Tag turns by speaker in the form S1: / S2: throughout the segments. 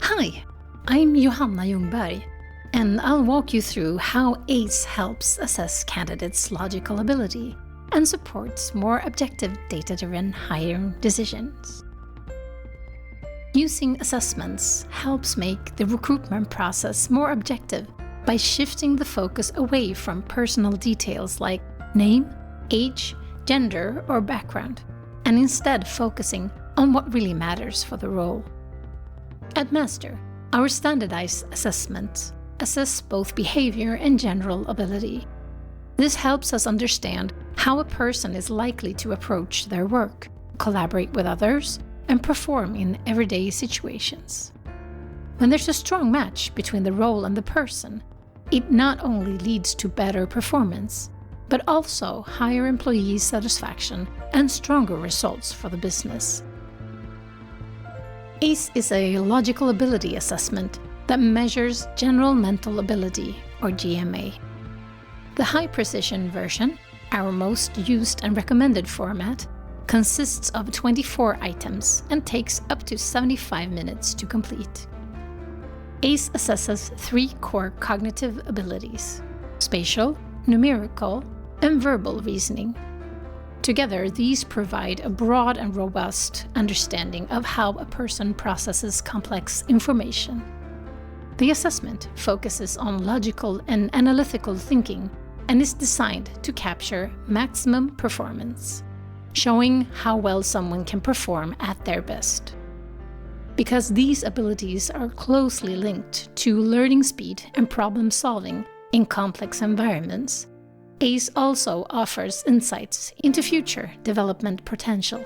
S1: Hi, I'm Johanna Ljungberg, and I'll walk you through how ACE helps assess candidates' logical ability and supports more objective data-driven hiring decisions. Using assessments helps make the recruitment process more objective by shifting the focus away from personal details like name, age, gender, or background, and instead focusing on what really matters for the role. At Master, our standardized assessments assess both behavior and general ability. This helps us understand how a person is likely to approach their work, collaborate with others, and perform in everyday situations. When there's a strong match between the role and the person, it not only leads to better performance, but also higher employee satisfaction and stronger results for the business. ACE is a logical ability assessment that measures general mental ability, or GMA. The high-precision version, our most used and recommended format, consists of 24 items and takes up to 75 minutes to complete. ACE assesses 3 core cognitive abilities: spatial, numerical, and verbal reasoning. Together, these provide a broad and robust understanding of how a person processes complex information. The assessment focuses on logical and analytical thinking and is designed to capture maximum performance, showing how well someone can perform at their best. Because these abilities are closely linked to learning speed and problem solving in complex environments, ACE also offers insights into future development potential.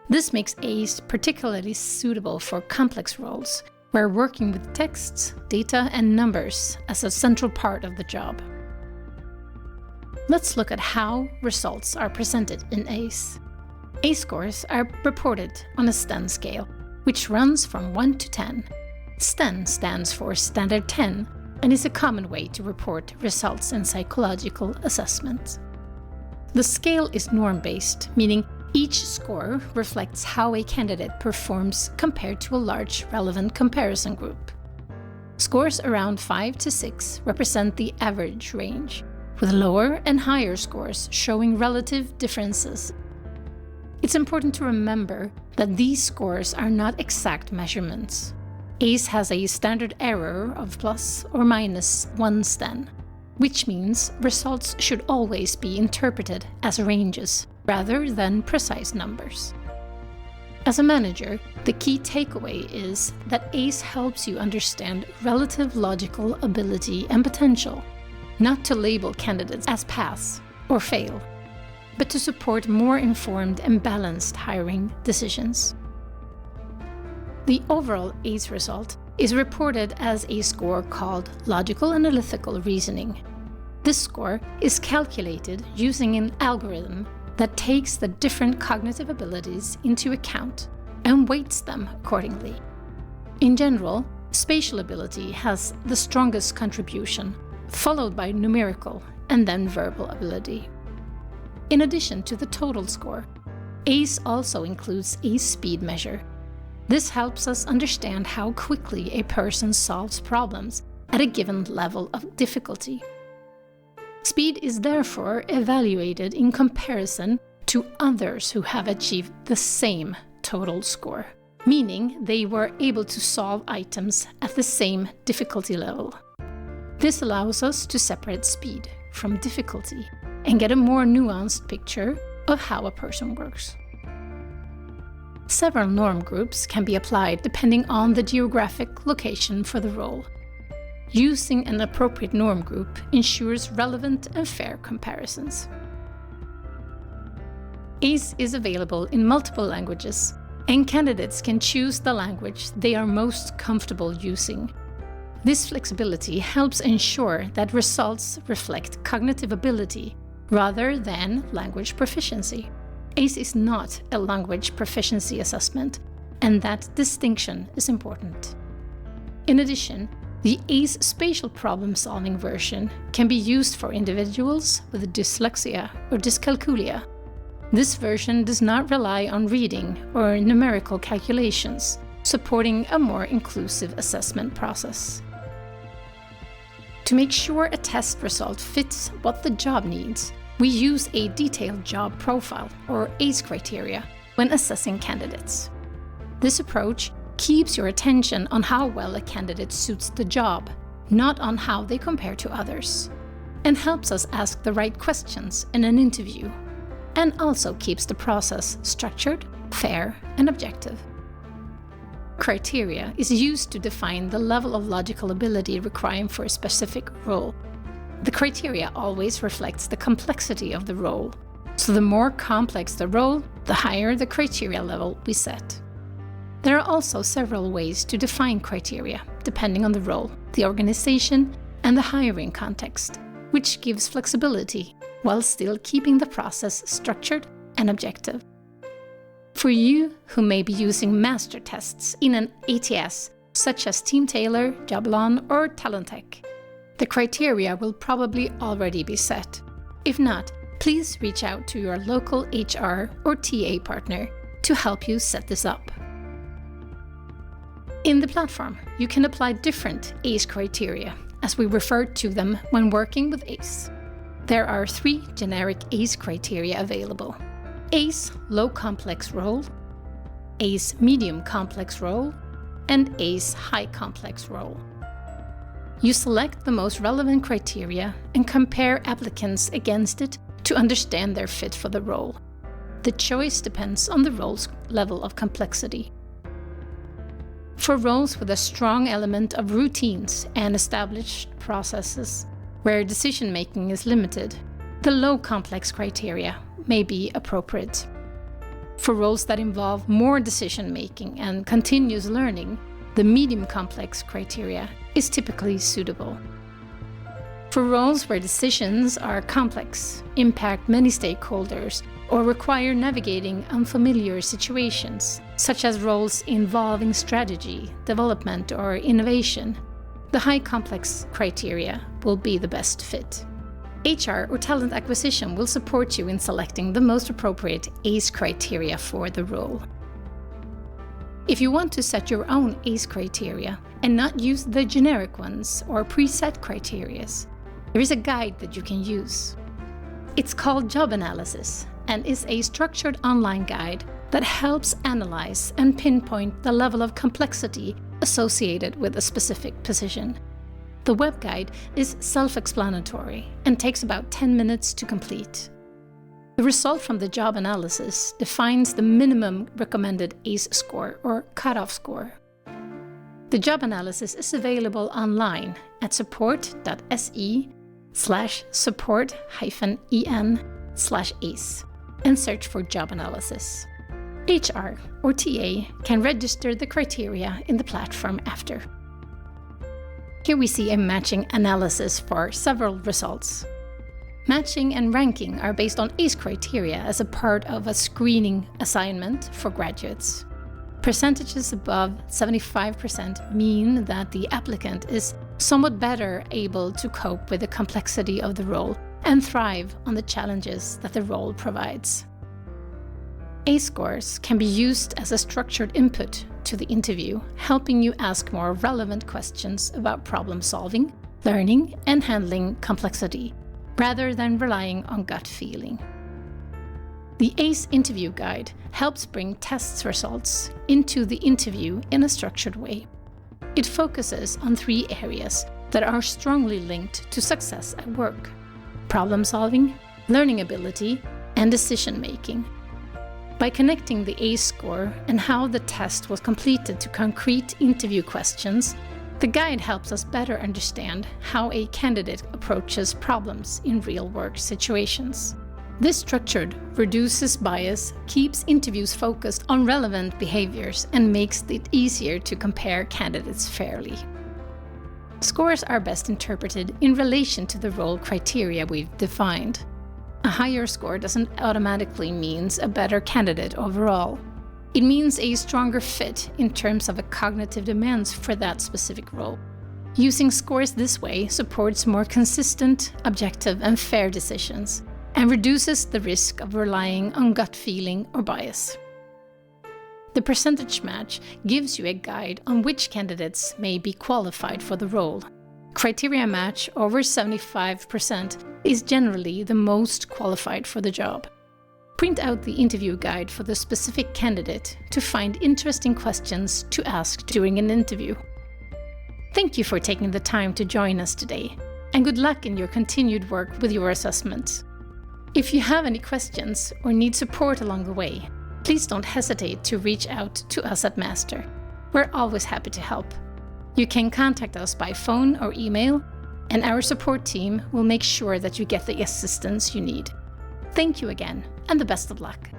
S1: This makes ACE particularly suitable for complex roles, where working with texts, data, and numbers as a central part of the job. Let's look at how results are presented in ACE. ACE scores are reported on a STEN scale, which runs from 1 to 10. STEN stands for Standard 10, and is a common way to report results in psychological assessments. The scale is norm-based, meaning each score reflects how a candidate performs compared to a large relevant comparison group. Scores around 5 to 6 represent the average range, with lower and higher scores showing relative differences. It's important to remember that these scores are not exact measurements. ACE has a standard error of plus or minus 1 STEN, which means results should always be interpreted as ranges rather than precise numbers. As a manager, the key takeaway is that ACE helps you understand relative logical ability and potential, not to label candidates as pass or fail, but to support more informed and balanced hiring decisions. The overall ACE result is reported as a score called Logical Analytical Reasoning. This score is calculated using an algorithm that takes the different cognitive abilities into account and weights them accordingly. In general, spatial ability has the strongest contribution, followed by numerical and then verbal ability. In addition to the total score, ACE also includes a speed measure. This helps us understand how quickly a person solves problems at a given level of difficulty. Speed is therefore evaluated in comparison to others who have achieved the same total score, meaning they were able to solve items at the same difficulty level. This allows us to separate speed from difficulty and get a more nuanced picture of how a person works. Several norm groups can be applied depending on the geographic location for the role. Using an appropriate norm group ensures relevant and fair comparisons. ACE is available in multiple languages, and candidates can choose the language they are most comfortable using. This flexibility helps ensure that results reflect cognitive ability rather than language proficiency. ACE is not a language proficiency assessment, and that distinction is important. In addition, the ACE spatial problem-solving version can be used for individuals with dyslexia or dyscalculia. This version does not rely on reading or numerical calculations, supporting a more inclusive assessment process. To make sure a test result fits what the job needs, we use a detailed job profile, or ACE criteria, when assessing candidates. This approach keeps your attention on how well a candidate suits the job, not on how they compare to others, and helps us ask the right questions in an interview, and also keeps the process structured, fair, and objective. Criteria is used to define the level of logical ability required for a specific role. The criteria always reflects the complexity of the role, so the more complex the role, the higher the criteria level we set. There are also several ways to define criteria, depending on the role, the organization, and the hiring context, which gives flexibility while still keeping the process structured and objective. For you who may be using master tests in an ATS, such as TeamTailor, Jablon, or Talentech, the criteria will probably already be set. If not, please reach out to your local HR or TA partner to help you set this up. In the platform, you can apply different ACE criteria, as we refer to them when working with ACE. There are 3 generic ACE criteria available: ACE Low Complex Role, ACE Medium Complex Role, and ACE High Complex Role. You select the most relevant criteria and compare applicants against it to understand their fit for the role. The choice depends on the role's level of complexity. For roles with a strong element of routines and established processes, where decision-making is limited, the low complex criteria may be appropriate. For roles that involve more decision-making and continuous learning, the medium complex criteria is typically suitable. For roles where decisions are complex, impact many stakeholders, or require navigating unfamiliar situations, such as roles involving strategy, development, or innovation, the high complex criteria will be the best fit. HR or talent acquisition will support you in selecting the most appropriate ACE criteria for the role. If you want to set your own ACE criteria and not use the generic ones or preset criteria, there is a guide that you can use. It's called Job Analysis and is a structured online guide that helps analyze and pinpoint the level of complexity associated with a specific position. The web guide is self-explanatory and takes about 10 minutes to complete. The result from the job analysis defines the minimum recommended ACE score or cutoff score. The job analysis is available online at support.se/support-en/ACE and search for job analysis. HR or TA can register the criteria in the platform after. Here we see a matching analysis for several results. Matching and ranking are based on ACE criteria as a part of a screening assignment for graduates. Percentages above 75% mean that the applicant is somewhat better able to cope with the complexity of the role and thrive on the challenges that the role provides. ACE scores can be used as a structured input to the interview, helping you ask more relevant questions about problem solving, learning, and handling complexity, rather than relying on gut feeling. The ACE interview guide helps bring test results into the interview in a structured way. It focuses on 3 areas that are strongly linked to success at work: problem solving, learning ability, and decision making. By connecting the ACE score and how the test was completed to concrete interview questions, the guide helps us better understand how a candidate approaches problems in real-work situations. This structure reduces bias, keeps interviews focused on relevant behaviors, and makes it easier to compare candidates fairly. Scores are best interpreted in relation to the role criteria we've defined. A higher score doesn't automatically mean a better candidate overall. It means a stronger fit in terms of the cognitive demands for that specific role. Using scores this way supports more consistent, objective, and fair decisions, and reduces the risk of relying on gut feeling or bias. The percentage match gives you a guide on which candidates may be qualified for the role. Criteria match over 75% is generally the most qualified for the job. Print out the interview guide for the specific candidate to find interesting questions to ask during an interview. Thank you for taking the time to join us today, and good luck in your continued work with your assessments. If you have any questions or need support along the way, please don't hesitate to reach out to us at Master. We're always happy to help. You can contact us by phone or email, and our support team will make sure that you get the assistance you need. Thank you again, and the best of luck.